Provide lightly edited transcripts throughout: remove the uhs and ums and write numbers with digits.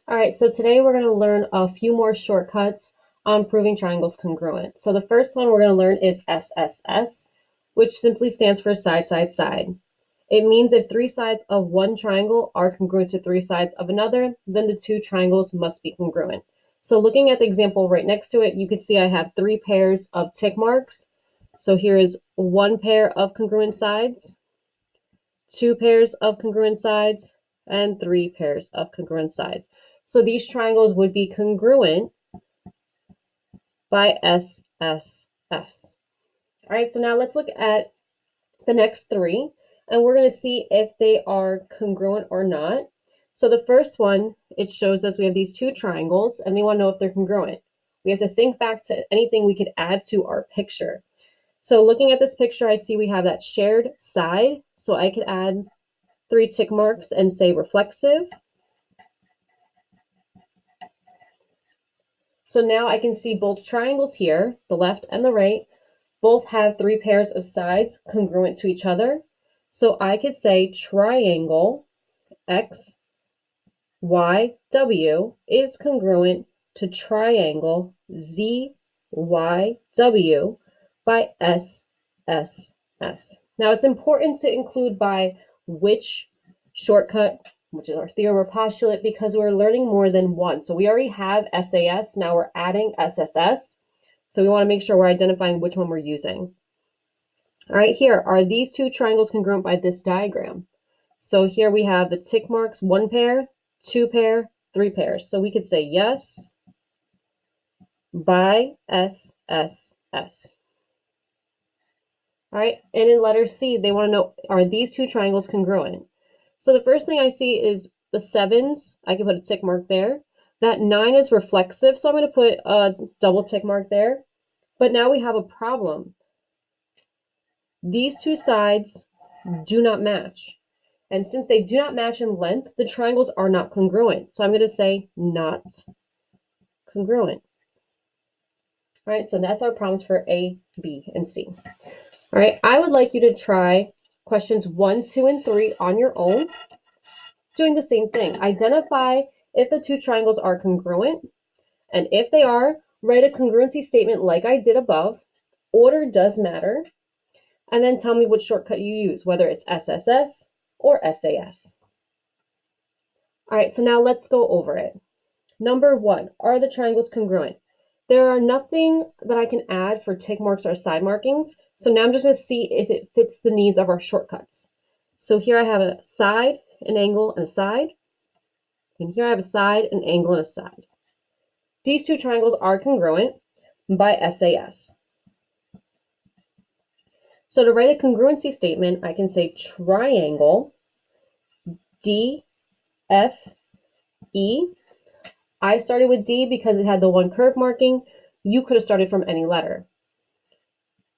All right, so today we're going to learn a few more shortcuts on proving triangles congruent. So the first one we're going to learn is SSS, which simply stands for side, side, side. It means if three sides of one triangle are congruent to three sides of another, then the two triangles must be congruent. So looking at the example right next to it, you can see I have three pairs of tick marks. So here is one pair of congruent sides, two pairs of congruent sides, and three pairs of congruent sides. So these triangles would be congruent by SSS. All right, so now let's look at the next three, and we're going to see if they are congruent or not. So the first one, it shows us we have these two triangles, and they want to know if they're congruent. We have to think back to anything we could add to our picture. So looking at this picture, I see we have that shared side, so I could add three tick marks and say reflexive. So now I can see both triangles here, the left and the right, both have three pairs of sides congruent to each other. So I could say triangle X, Y, W is congruent to triangle Z, Y, W by S, S, S. Now it's important to include by which shortcut, which is our theorem or postulate, because we're learning more than one. So we already have SAS, now we're adding SSS. So we want to make sure we're identifying which one we're using. All right, here are these two triangles congruent by this diagram. So here we have the tick marks, one pair, two pair, three pairs. So we could say yes by SSS. All right, and in letter C, they want to know, are these two triangles congruent? So the first thing I see is the sevens. I can put a tick mark there. That 9 is reflexive, so I'm going to put a double tick mark there. But now we have a problem. These two sides do not match. And since they do not match in length, the triangles are not congruent. So I'm going to say not congruent. All right, so that's our problems for A, B, and C. All right, I would like you to try questions 1, 2, and 3 on your own, doing the same thing. Identify if the two triangles are congruent, and if they are, write a congruency statement like I did above. Order does matter, and then tell me which shortcut you use, whether it's SSS or SAS. All right, so now let's go over it. Number 1, are the triangles congruent? There are nothing that I can add for tick marks or side markings, so now I'm just going to see if it fits the needs of our shortcuts. So here I have a side, an angle, and a side, and here I have a side, an angle, and a side. These two triangles are congruent by SAS. So to write a congruency statement, I can say triangle DFE. I started with D because it had the one curve marking. You could have started from any letter.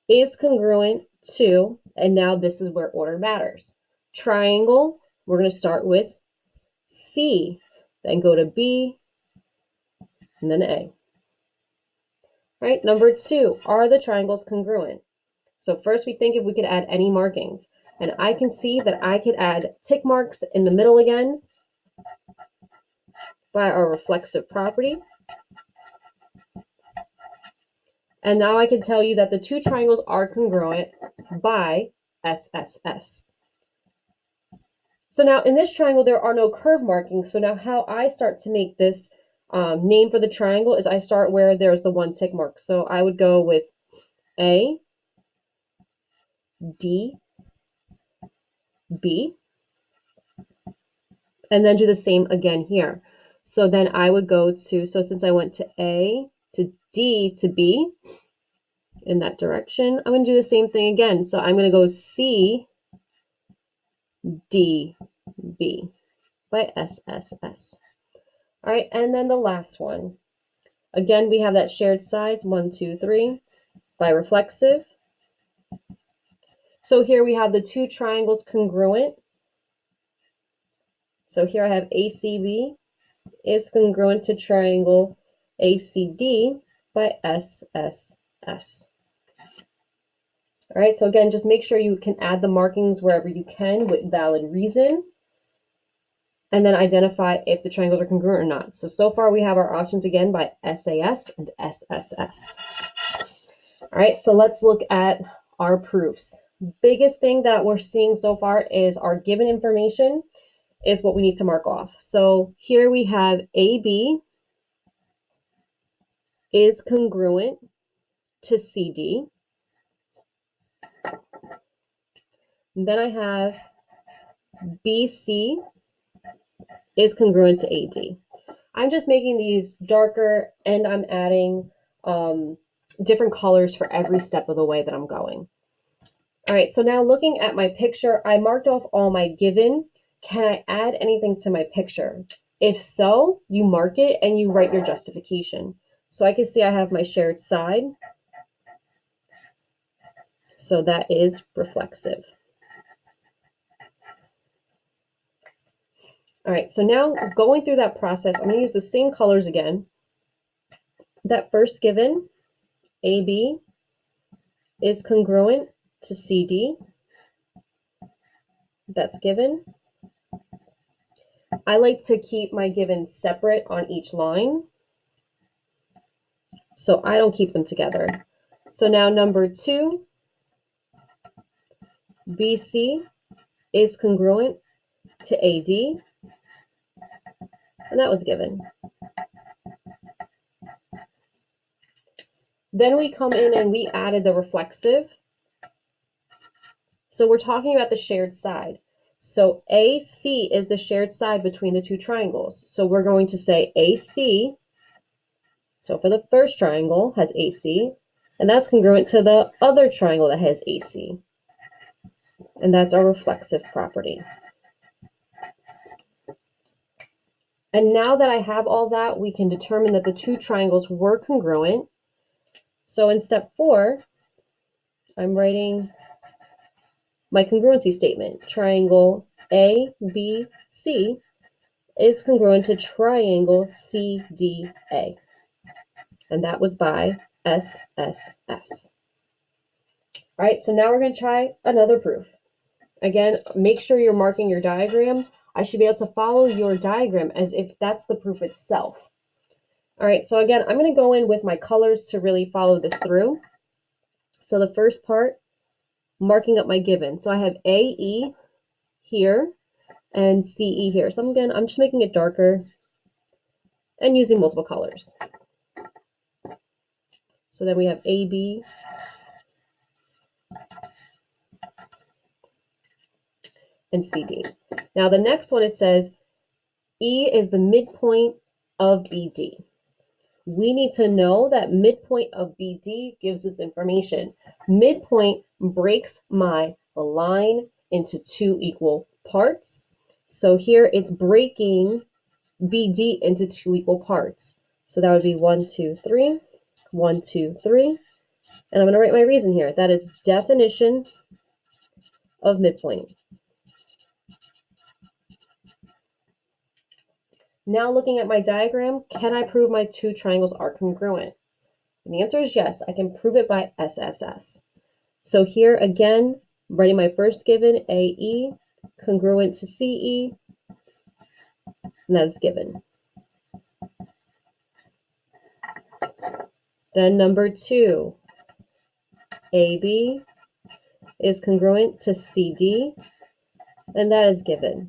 Is congruent to, and now this is where order matters. Triangle, we're going to start with C, then go to B, and then A. All right, number 2, are the triangles congruent? So first we think if we could add any markings. And I can see that I could add tick marks in the middle again by our reflexive property. And now I can tell you that the two triangles are congruent by SSS. So now in this triangle, there are no curve markings. So now how I start to make this name for the triangle is I start where there's the one tick mark. So I would go with A, D, B, and then do the same again here. So then I would go to, so since I went to A, to D, to B, in that direction, I'm going to do the same thing again. So I'm going to go C, D, B by SSS. All right, and then the last one. Again, we have that shared sides, 1, 2, 3, by reflexive. So here we have the two triangles congruent. So here I have ACB is congruent to triangle ACD by SSS. All right, so again, just make sure you can add the markings wherever you can with valid reason. and then identify if the triangles are congruent or not. So far we have our options again by SAS and SSS. All right, so let's look at our proofs. Biggest thing that we're seeing so far is our given information is what we need to mark off. So here we have AB is congruent to CD. And then I have BC is congruent to AD. I'm just making these darker and I'm adding different colors for every step of the way that I'm going. All right, so now looking at my picture, I marked off all my given. Can I add anything to my picture? If so, you mark it and you write your justification. So I can see I have my shared side. So that is reflexive. All right, so now going through that process, I'm going to use the same colors again. That first given, AB, is congruent to CD. That's given. I like to keep my givens separate on each line, so I don't keep them together. So now number 2, BC is congruent to AD, and that was given. Then we come in and we added the reflexive. So we're talking about the shared side. So AC is the shared side between the two triangles. So we're going to say AC, so for the first triangle has AC, and that's congruent to the other triangle that has AC. And that's our reflexive property. And now that I have all that, we can determine that the two triangles were congruent. So in step 4, I'm writing my congruency statement. Triangle ABC is congruent to triangle CDA. And that was by SSS. All right, so now we're going to try another proof. Again, make sure you're marking your diagram. I should be able to follow your diagram as if that's the proof itself. All right, so again, I'm going to go in with my colors to really follow this through. So the first part, marking up my given. So I have AE here and CE here. So I'm just making it darker and using multiple colors. So then we have AB and CD. Now the next one, it says E is the midpoint of BD. We need to know that midpoint of BD gives us information. Midpoint breaks my line into 2 equal parts. So here it's breaking BD into 2 equal parts. So that would be 1, 2, 3, 1, 2, 3. And I'm going to write my reason here. That is definition of midpoint. Now looking at my diagram, can I prove my two triangles are congruent? And the answer is yes, I can prove it by SSS. So here again, writing my first given, AE, congruent to CE, and that is given. Then number 2, AB is congruent to CD, and that is given.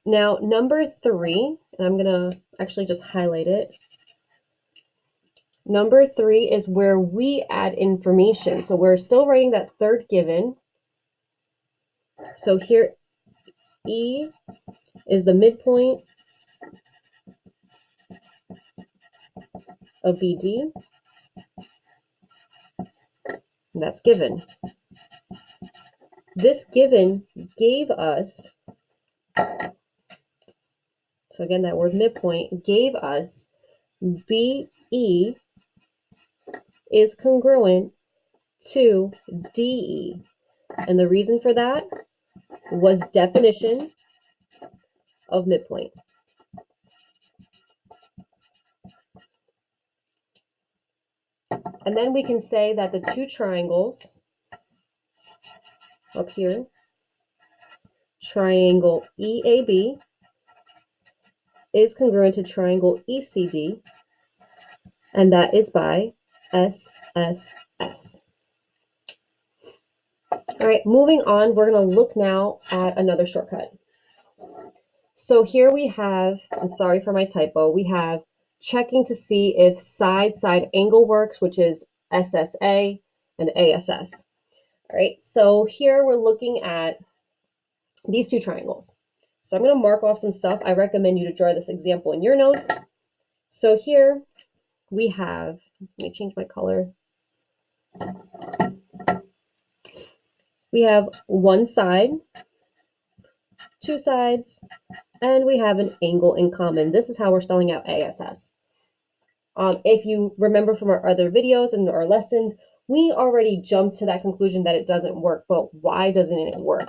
Now number 3, and I'm going to actually just highlight it. Number 3 is where we add information. So we're still writing that third given. So here E is the midpoint of BD, and that's given. This given gave us, so again that word midpoint, gave us BE is congruent to DE. And the reason for that was definition of midpoint. And then we can say that the two triangles up here, triangle EAB is congruent to triangle ECD, and that is by SSS. All right, moving on, we're going to look now at another shortcut. So here we have, and sorry for my typo, we have checking to see if side-side angle works, which is SSA and ASS. All right, so here we're looking at these two triangles. So I'm going to mark off some stuff. I recommend you to draw this example in your notes. So here we have, let me change my color. We have one side, two sides, and we have an angle in common. This is how we're spelling out ASS. If you remember from our other videos and our lessons, we already jumped to that conclusion that it doesn't work, but why doesn't it work?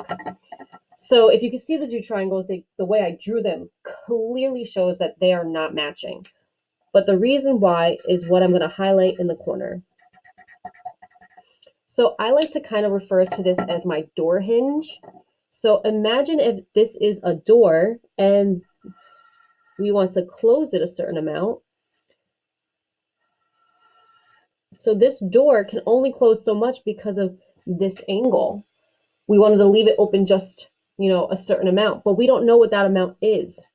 So if you can see the two triangles, the way I drew them clearly shows that they are not matching. But the reason why is what I'm going to highlight in the corner. So I like to kind of refer to this as my door hinge. So imagine if this is a door and we want to close it a certain amount. So this door can only close so much because of this angle. We wanted to leave it open just, a certain amount, but we don't know what that amount is.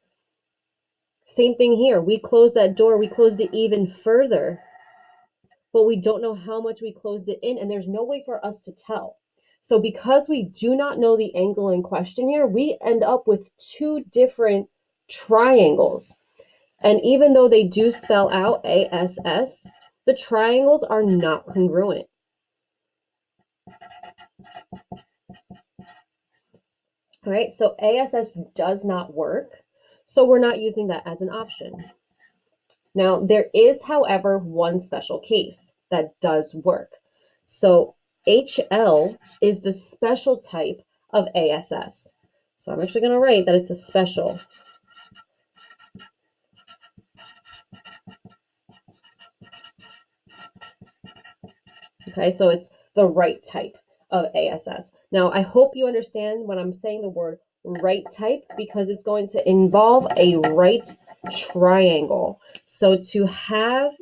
Same thing here. We closed that door, we closed it even further, but we don't know how much we closed it in, and there's no way for us to tell. So because we do not know the angle in question here, we end up with two different triangles. And even though they do spell out ASS, the triangles are not congruent. All right, so ASS does not work, so we're not using that as an option. Now, there is, however, one special case that does work. So HL is the special type of ASS. So I'm actually going to write that it's a special. Okay, so it's the right type of ASS. Now, I hope you understand when I'm saying the word right type, because it's going to involve a right triangle. So to have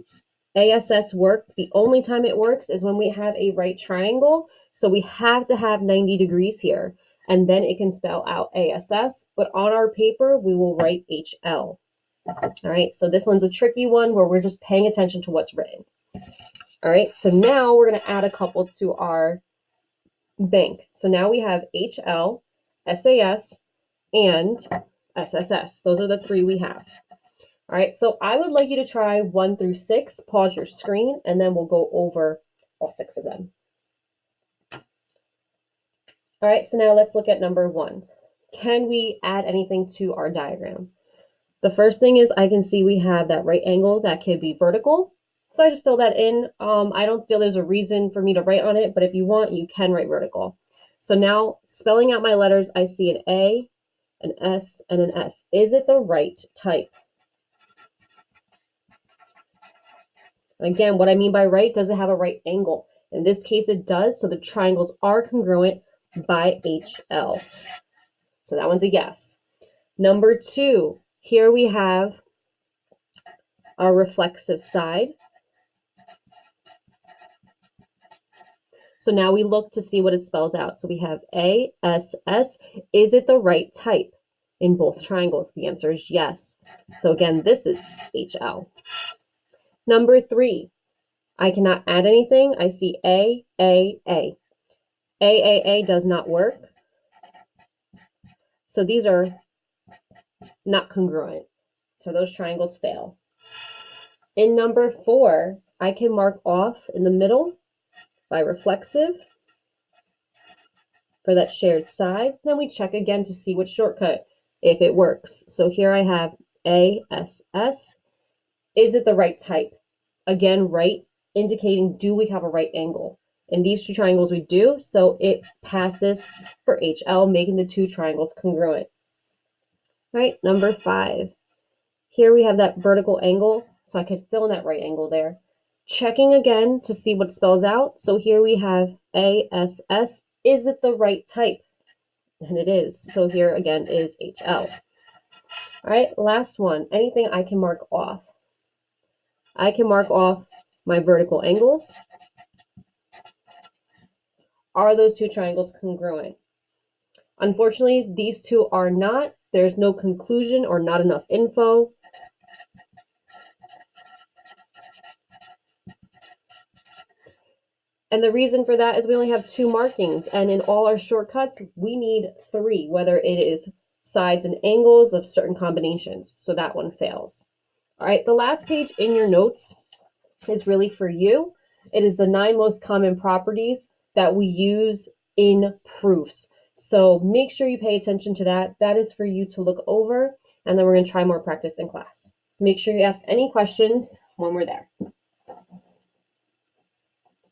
ASS work, the only time it works is when we have a right triangle. So we have to have 90 degrees here, and then it can spell out ASS. But on our paper, we will write HL. All right, so this one's a tricky one where we're just paying attention to what's written. All right, so now we're going to add a couple to our bank. So now we have HL, SAS, and SSS. Those are the three we have. All right, so I would like you to try 1 through 6. Pause your screen, and then we'll go over all 6 of them. All right, so now let's look at number 1. Can we add anything to our diagram? The first thing is I can see we have that right angle that could be vertical. So I just fill that in. I don't feel there's a reason for me to write on it, but if you want, you can write vertical. So now, spelling out my letters, I see an A, an S, and an S. Is it the right type? Again, what I mean by right, does it have a right angle? In this case, it does, so the triangles are congruent by HL. So that one's a yes. Number 2, here we have our reflexive side. So now we look to see what it spells out. So we have ASS. Is it the right type in both triangles? The answer is yes. So again, this is HL. Number 3, I cannot add anything. I see AAA. AAA does not work. So these are not congruent. So those triangles fail. In number 4, I can mark off in the middle by reflexive for that shared side. Then we check again to see which shortcut, if it works. So here I have ASS. Is it the right type? Again, right, indicating do we have a right angle? In these two triangles we do, so it passes for HL, making the two triangles congruent. All right, number 5. Here we have that vertical angle, so I could fill in that right angle there. Checking again to see what spells out. So here we have ASS. Is it the right type? And it is. So here again is HL. All right, last one. Anything I can mark off. I can mark off my vertical angles. Are those two triangles congruent? Unfortunately, these two are not. There's no conclusion or not enough info. And the reason for that is we only have 2 markings, and in all our shortcuts, we need 3, whether it is sides and angles of certain combinations. So that one fails. All right, the last page in your notes is really for you. It is the 9 most common properties that we use in proofs. So make sure you pay attention to that. That is for you to look over, and then we're going to try more practice in class. Make sure you ask any questions when we're there.